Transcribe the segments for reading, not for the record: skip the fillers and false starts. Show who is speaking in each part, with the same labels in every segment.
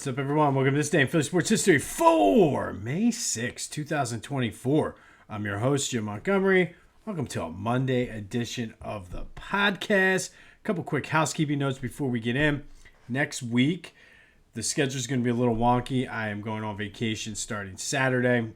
Speaker 1: up, everyone? Welcome to this day in Philly Sports History for May 6, 2024. I'm your host, Jim Montgomery. Welcome to a Monday edition of the podcast. A couple quick housekeeping notes before we get in. Next week, the schedule is going to be a little wonky. I am going on vacation starting Saturday.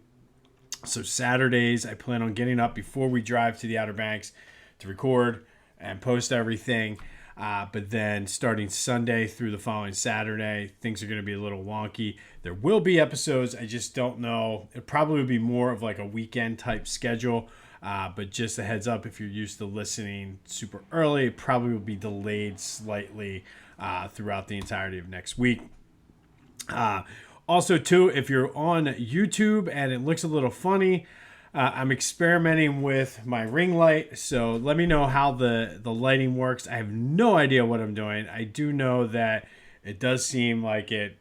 Speaker 1: So Saturdays, I plan on getting up before we drive to the Outer Banks to record and post everything. But then starting Sunday through the following Saturday, things are going to be a little wonky. There will be episodes. I just don't know. It probably would be more of like a weekend type schedule. But just a heads up, if you're used to listening super early, it probably will be delayed slightly throughout the entirety of next week. Also, too, if you're on YouTube and it looks a little funny, I'm experimenting with my ring light, so let me know how the lighting works. I have no idea what I'm doing. I do know that it does seem like it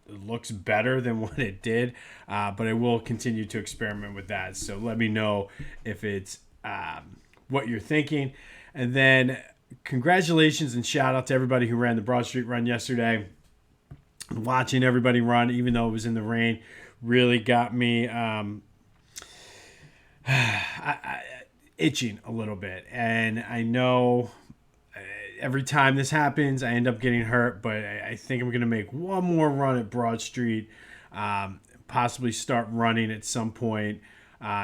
Speaker 1: looks better than what it did, but I will continue to experiment with that. So let me know if it's what you're thinking. And then congratulations and shout out to everybody who ran the Broad Street run yesterday. Watching everybody run, even though it was in the rain, really got me itching a little bit. And I know every time this happens, I end up getting hurt, but I think I'm going to make one more run at Broad Street, possibly start running at some point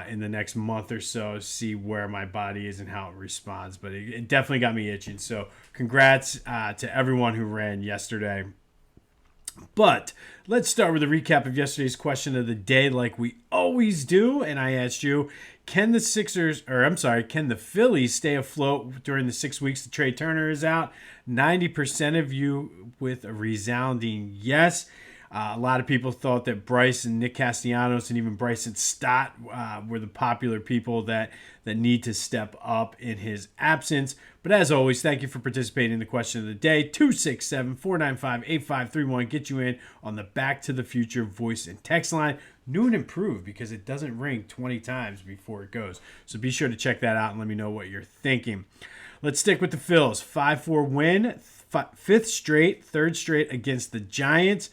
Speaker 1: in the next month or so, see where my body is and how it responds. But it definitely got me itching. So congrats to everyone who ran yesterday. But let's start with a recap of yesterday's question of the day like we always do. And I asked you, can the Phillies stay afloat during the 6 weeks that Trey Turner is out? 90% of you with a resounding yes. A lot of people thought that Bryce and Nick Castellanos and even Bryson Stott were the popular people that need to step up in his absence. But as always, thank you for participating in the question of the day. 267-495-8531. Get you in on the Back to the Future voice and text line. New and improved because it doesn't ring 20 times before it goes. So be sure to check that out and let me know what you're thinking. Let's stick with the Phils. 5-4 win, third straight against the Giants.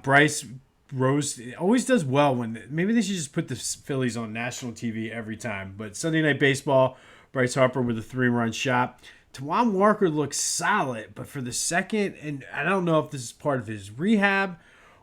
Speaker 1: Bryce Rose always does well maybe they should just put the Phillies on national TV every time. But Sunday Night Baseball, Bryce Harper with a 3-run shot. Tawan Walker looks solid, but for the second, and I don't know if this is part of his rehab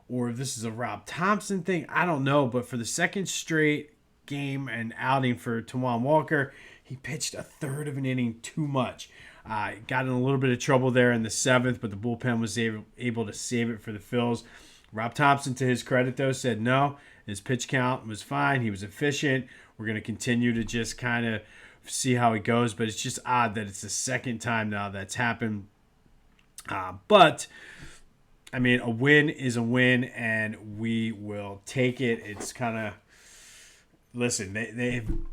Speaker 1: or if this is a Rob Thompson thing, I don't know. But for the second straight game and outing for Tawan Walker, he pitched a third of an inning too much. Got in a little bit of trouble there in the seventh, but the bullpen was able to save it for the Phils. Rob Thompson, to his credit, though, said no. His pitch count was fine. He was efficient. We're going to continue to just kind of see how it goes, but it's just odd that it's the second time now that's happened. But, I mean, a win is a win, and we will take it. It's kind of... Listen,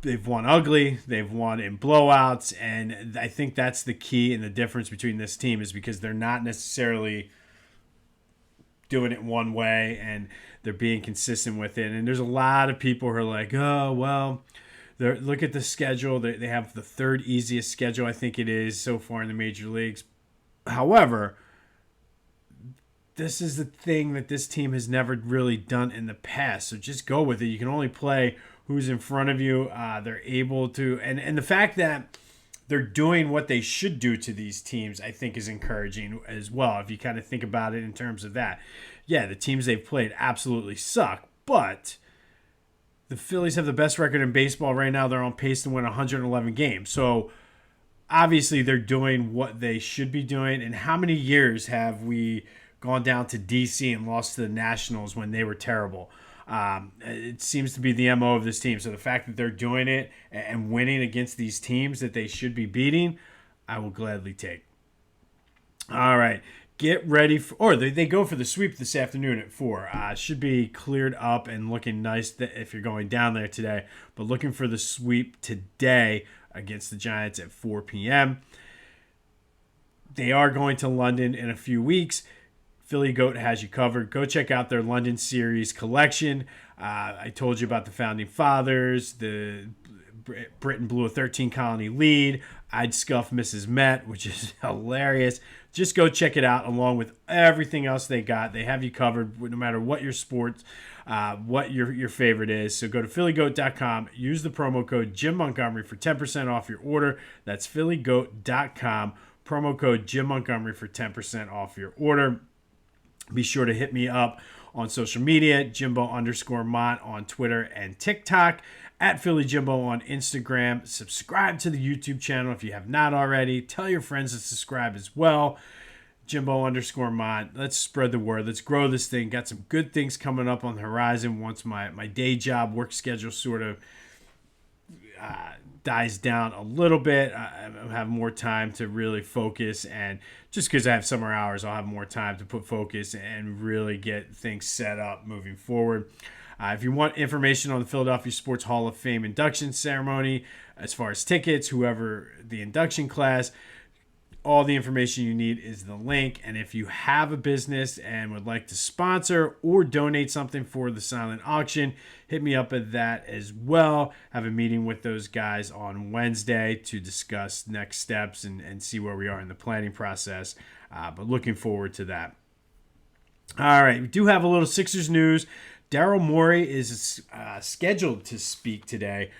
Speaker 1: they've won ugly, they've won in blowouts, and I think that's the key and the difference between this team is because they're not necessarily doing it one way and they're being consistent with it. And there's a lot of people who are like, oh, well, look at the schedule. They have the third easiest schedule, I think it is, so far in the major leagues. However, this is the thing that this team has never really done in the past. So just go with it. You can only play who's in front of you. They're able to, and the fact that they're doing what they should do to these teams, I think is encouraging as well. If you kind of think about it in terms of that. Yeah, the teams they've played absolutely suck, but the Phillies have the best record in baseball right now. They're on pace to win 111 games. So obviously they're doing what they should be doing. And how many years have we gone down to D.C. and lost to the Nationals when they were terrible? It seems to be the MO of this team. So the fact that they're doing it and winning against these teams that they should be beating, I will gladly take. All right. Get ready for, they go for the sweep this afternoon at 4. Should be cleared up and looking nice if you're going down there today. But looking for the sweep today against the Giants at 4 p.m. They are going to London in a few weeks. Philly Goat has you covered. Go check out their London Series collection. I told you about the Founding Fathers, the Britain blew a 13 colony lead. I'd scuff Mrs. Met, which is hilarious. Just go check it out along with everything else they got. They have you covered no matter what your sports, what your favorite is. So go to phillygoat.com. Use the promo code Jim Montgomery for 10% off your order. That's phillygoat.com. Promo code Jim Montgomery for 10% off your order. Be sure to hit me up on social media, Jimbo_Mont on Twitter and TikTok, at Philly Jimbo on Instagram. Subscribe to the YouTube channel if you have not already. Tell your friends to subscribe as well. Jimbo_Mont. Let's spread the word. Let's grow this thing. Got some good things coming up on the horizon once my day job work schedule sort of dies down a little bit. I have more time to really focus, and just because I have summer hours, I'll have more time to put focus and really get things set up moving forward. If you want information on the Philadelphia Sports Hall of Fame induction ceremony, as far as tickets, whoever the induction class, all the information you need is the link. And if you have a business and would like to sponsor or donate something for the silent auction, hit me up at that as well. Have a meeting with those guys on Wednesday to discuss next steps and see where we are in the planning process. But looking forward to that. All right, we do have a little Sixers news. Daryl Morey is scheduled to speak today.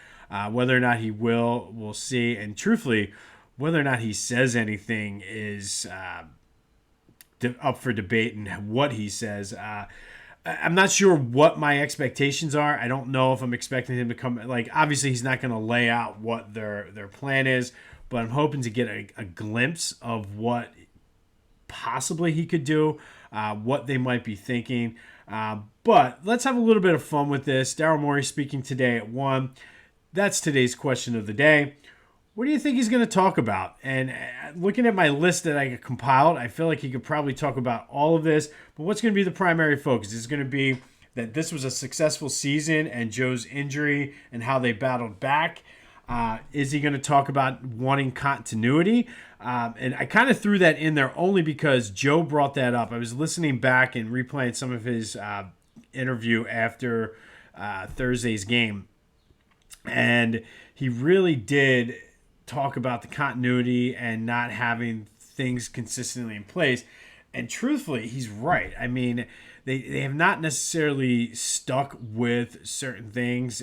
Speaker 1: Whether or not he will, we'll see. And truthfully, whether or not he says anything is up for debate, and what he says. I'm not sure what my expectations are. I don't know if I'm expecting him to come. Like, obviously, he's not going to lay out what their plan is, but I'm hoping to get a glimpse of what possibly he could do, what they might be thinking. But let's have a little bit of fun with this. Daryl Morey speaking today at 1. That's today's question of the day. What do you think he's going to talk about? And looking at my list that I compiled, I feel like he could probably talk about all of this. But what's going to be the primary focus? Is going to be that this was a successful season and Joe's injury and how they battled back. Is he going to talk about wanting continuity? And I kind of threw that in there only because Joe brought that up. I was listening back and replaying some of his interview after Thursday's game. And he really did talk about the continuity and not having things consistently in place. And truthfully, he's right. I mean, they have not necessarily stuck with certain things,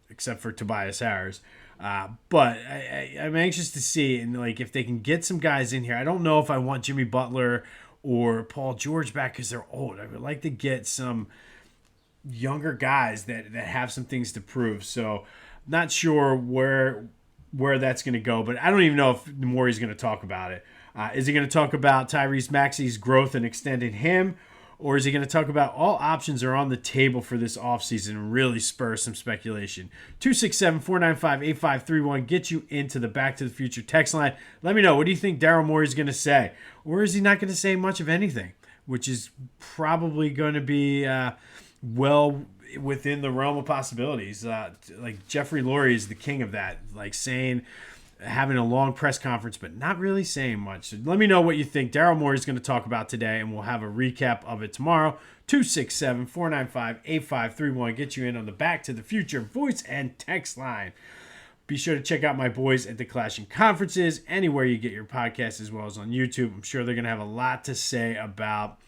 Speaker 1: except for Tobias Harris. But I'm anxious to see, and like, if they can get some guys in here. I don't know if I want Jimmy Butler or Paul George back because they're old. I would like to get some younger guys that have some things to prove. So not sure where that's going to go, but I don't even know if Morey's going to talk about it. Is he going to talk about Tyrese Maxey's growth and extending him? Or is he going to talk about all options are on the table for this offseason and really spur some speculation? 267-495-8531. Get you into the Back to the Future text line. Let me know. What do you think Daryl Morey's going to say? Or is he not going to say much of anything? Which is probably going to be well within the realm of possibilities. Like Jeffrey Lurie is the king of that. Like having a long press conference, but not really saying much. So let me know what you think Daryl Morey is going to talk about today, and we'll have a recap of it tomorrow. 267-495-8531. Get you in on the Back to the Future voice and text line. Be sure to check out my boys at the Clashing Conferences, anywhere you get your podcasts, as well as on YouTube. I'm sure they're going to have a lot to say about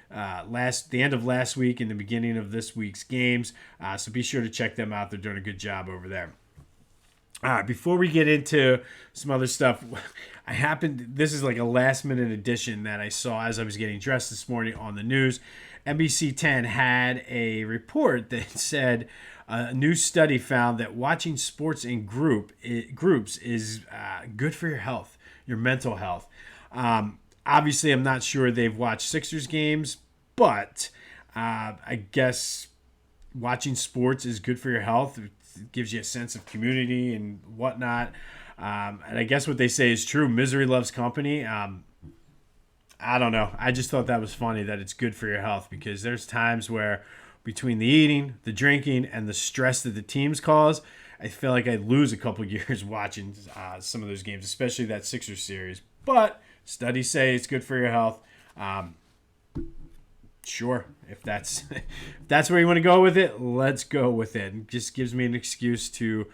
Speaker 1: the end of last week and the beginning of this week's games. So be sure to check them out. They're doing a good job over there. All right, before we get into some other stuff, this is like a last minute addition that I saw as I was getting dressed this morning on the news. NBC 10 had a report that said a new study found that watching sports in groups is good for your health, your mental health. Obviously, I'm not sure they've watched Sixers games, but I guess watching sports is good for your health. It gives you a sense of community and whatnot. And I guess what they say is true. Misery loves company. I don't know. I just thought that was funny that it's good for your health, because there's times where between the eating, the drinking, and the stress that the teams cause, I feel like I'd lose a couple years watching some of those games, especially that Sixers series. But studies say it's good for your health. Sure, if that's where you want to go with it, let's go with it. It just gives me an excuse to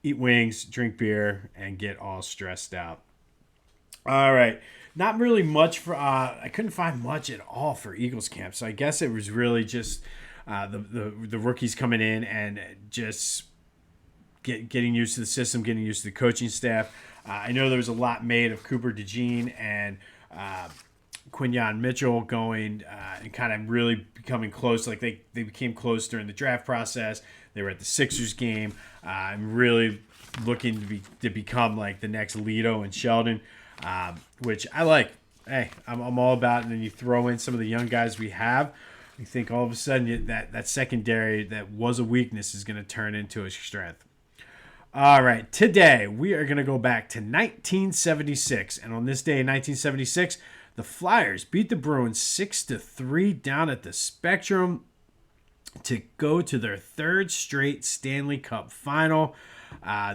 Speaker 1: eat wings, drink beer, and get all stressed out. All right. Not really much for. I couldn't find much at all for Eagles camp, so I guess it was really just the rookies coming in and just getting used to the system, getting used to the coaching staff. I know there was a lot made of Cooper DeJean and Quinyon Mitchell going and kind of really becoming close. Like they became close during the draft process. They were at the Sixers game. I'm really looking to become like the next Leto and Sheldon, which I like. Hey, I'm all about it. And then you throw in some of the young guys we have. You think all of a sudden that secondary that was a weakness is going to turn into a strength. All right, today we are going to go back to 1976. And on this day in 1976, the Flyers beat the Bruins 6-3 down at the Spectrum to go to their third straight Stanley Cup final.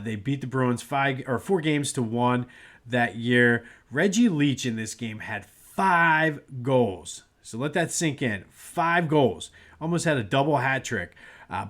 Speaker 1: They beat the Bruins 4-1 that year. Reggie Leach in this game had 5 goals. So let that sink in. 5 goals. Almost had a double hat trick.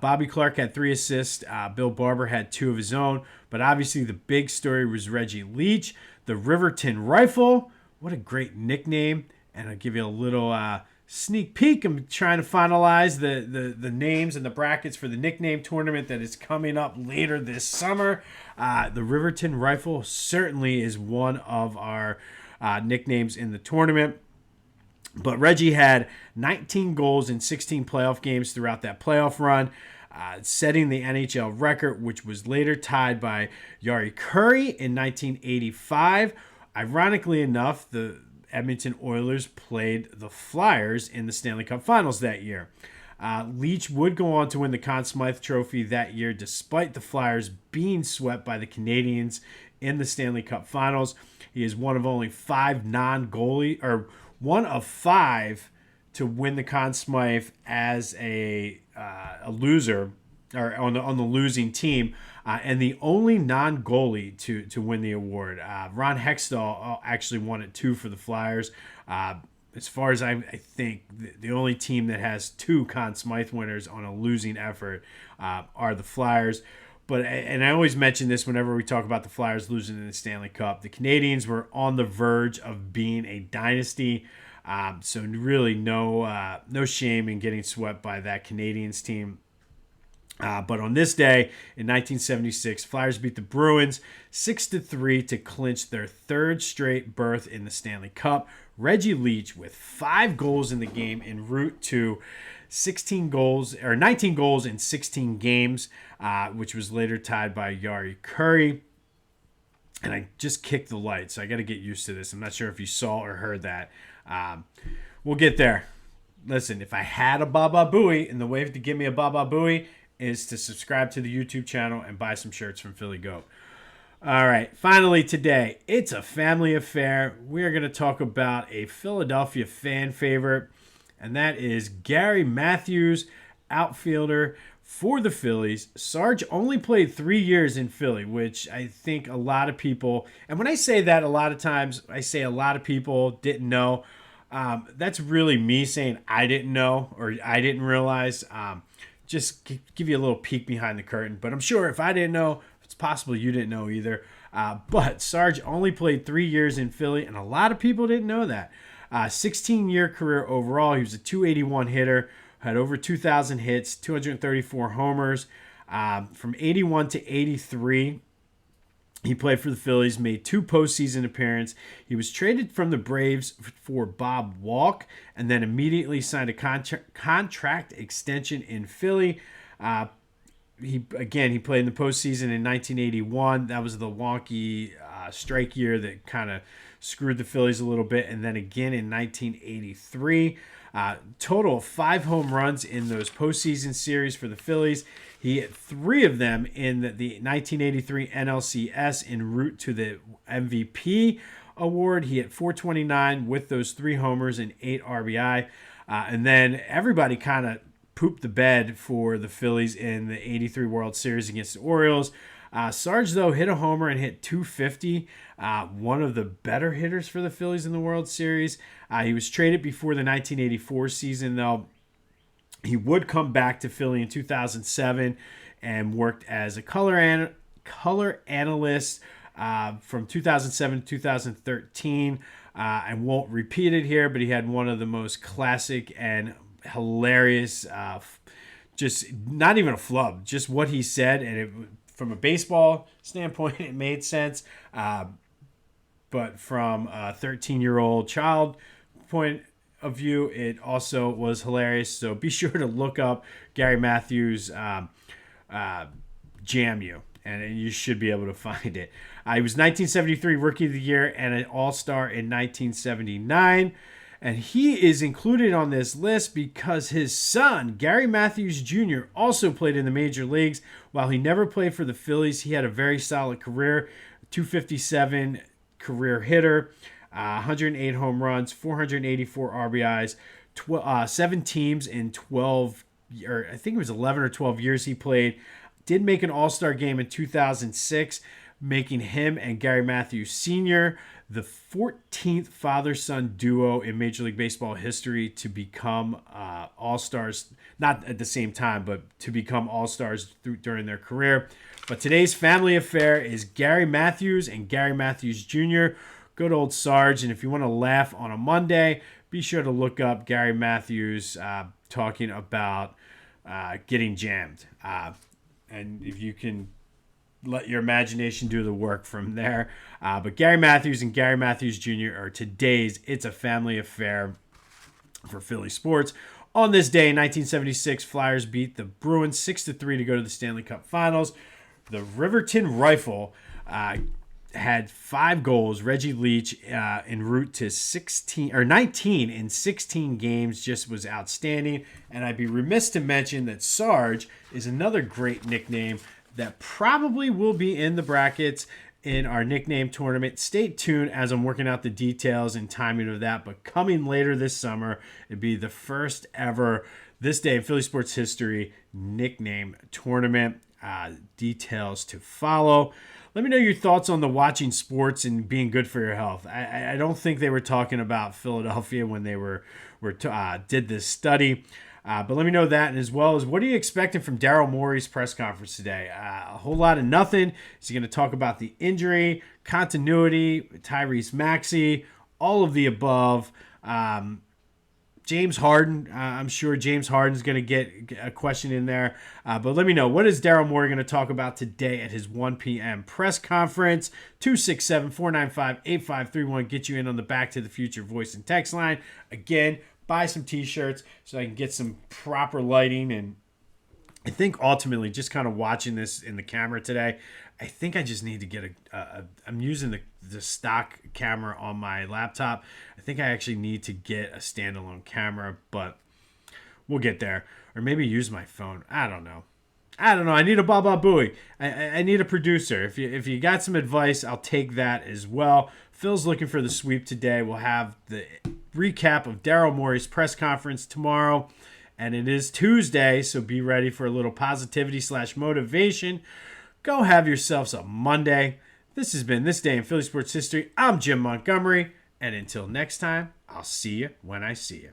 Speaker 1: Bobby Clark had 3 assists. Bill Barber had 2 of his own. But obviously the big story was Reggie Leach, the Riverton Rifle. What a great nickname. And I'll give you a little sneak peek. I'm trying to finalize the names and the brackets for the nickname tournament that is coming up later this summer. The Riverton Rifle certainly is one of our nicknames in the tournament. But Reggie had 19 goals in 16 playoff games throughout that playoff run, setting the NHL record, which was later tied by Jari Kurri in 1985. Ironically enough, the Edmonton Oilers played the Flyers in the Stanley Cup Finals that year. Leach would go on to win the Conn Smythe Trophy that year, despite the Flyers being swept by the Canadiens in the Stanley Cup Finals. He is one of only 5 one of 5 to win the Conn Smythe as a loser, or on the losing team, and the only non-goalie to win the award. Ron Hextall actually won it 2 for the Flyers. As far as I think, the only team that has 2 Conn Smythe winners on a losing effort are the Flyers. But, and I always mention this whenever we talk about the Flyers losing in the Stanley Cup. The Canadiens were on the verge of being a dynasty. So really no shame in getting swept by that Canadiens team. But on this day in 1976, Flyers beat the Bruins 6-3 to clinch their 3rd straight berth in the Stanley Cup. Reggie Leach with 5 goals in the game en route to 19 goals in 16 games, which was later tied by Jari Kurri. And I just kicked the light, so I got to get used to this. I'm not sure if you saw or heard that. We'll get there. Listen, if I had a Baba Booey, and the way to give me a Baba Booey is to subscribe to the YouTube channel and buy some shirts from Philly Goat. All right, finally today, it's a family affair. We are going to talk about a Philadelphia fan favorite, and that is Gary Matthews, outfielder for the Phillies. Sarge only played 3 years in Philly, which I think a lot of people, and when I say that a lot of times, I say a lot of people didn't know. That's really me saying I didn't know or I didn't realize. Just give you a little peek behind the curtain. But I'm sure if I didn't know, it's possible you didn't know either. But Sarge only played 3 years in Philly, and a lot of people didn't know that. 16-year career overall. He was a .281 hitter, had over 2,000 hits, 234 homers. From 81 to 83, he played for the Phillies, made 2 postseason appearances. He was traded from the Braves for Bob Walk, and then immediately signed a contract extension in Philly. He played in the postseason in 1981. That was the wonky strike year that kind of screwed the Phillies a little bit. And then again in 1983. Total of 5 home runs in those postseason series for the Phillies. He hit 3 of them in the 1983 NLCS en route to the MVP award. He hit .429 with those 3 homers and 8 RBI. And then everybody kind of pooped the bed for the Phillies in the 83 World Series against the Orioles. Sarge, though, hit a homer and hit .250, one of the better hitters for the Phillies in the World Series. He was traded before the 1984 season, though. He would come back to Philly in 2007 and worked as a color color analyst from 2007 to 2013. I won't repeat it here, but he had one of the most classic and hilarious, just not even a flub, just what he said. And from a baseball standpoint, it made sense. But from a 13-year-old child point of view, it also was hilarious. So be sure to look up Gary Matthews' Jam You, and you should be able to find it. He was 1973 Rookie of the Year and an All-Star in 1979. And he is included on this list because his son, Gary Matthews Jr., also played in the major leagues. While he never played for the Phillies, he had a very solid career, 257 career hitter, 108 home runs, 484 RBIs, 7 teams in 12, or I think it was 11 or 12 years he played. Did make an All-Star game in 2006, making him and Gary Matthews Sr. the 14th father-son duo in Major League Baseball history to become All-Stars, not at the same time, but to become All-Stars during their career. But today's family affair is Gary Matthews and Gary Matthews Jr., good old Sarge. And if you want to laugh on a Monday, be sure to look up Gary Matthews talking about getting jammed. And if you can let your imagination do the work from there. But Gary Matthews and Gary Matthews Jr. are today's It's a Family Affair for Philly sports. On this day in 1976, Flyers beat the Bruins 6-3 to go to the Stanley Cup Finals. The Riverton Rifle had 5 goals. Reggie Leach en route to 19 in 16 games just was outstanding. And I'd be remiss to mention that Sarge is another great nickname that probably will be in the brackets in our nickname tournament. Stay tuned as I'm working out the details and timing of that. But coming later this summer, it'd be the first ever This Day in Philly Sports History nickname tournament. Details to follow. Let me know your thoughts on the watching sports and being good for your health. I don't think they were talking about Philadelphia when they did this study. But let me know that, and as well as what are you expecting from Daryl Morey's press conference today? A whole lot of nothing. He's going to talk about the injury, continuity, Tyrese Maxey, all of the above. James Harden, I'm sure James Harden's going to get a question in there. But let me know, what is Daryl Morey going to talk about today at his 1 p.m. press conference? 267-495-8531. Get you in on the Back to the Future voice and text line. Again, buy some t-shirts so I can get some proper lighting. And I think ultimately just kind of watching this in the camera today, I think I just need to get I'm using the stock camera on my laptop. I think I actually need to get a standalone camera, but we'll get there. Or maybe use my phone. I don't know. I need a Baba Booey. I need a producer. If you got some advice, I'll take that as well. Phil's looking for the sweep today. We'll have the recap of Daryl Morey's press conference tomorrow. And it is Tuesday, so be ready for a little positivity/motivation. Go have yourselves a Monday. This has been This Day in Philly Sports History. I'm Jim Montgomery. And until next time, I'll see you when I see you.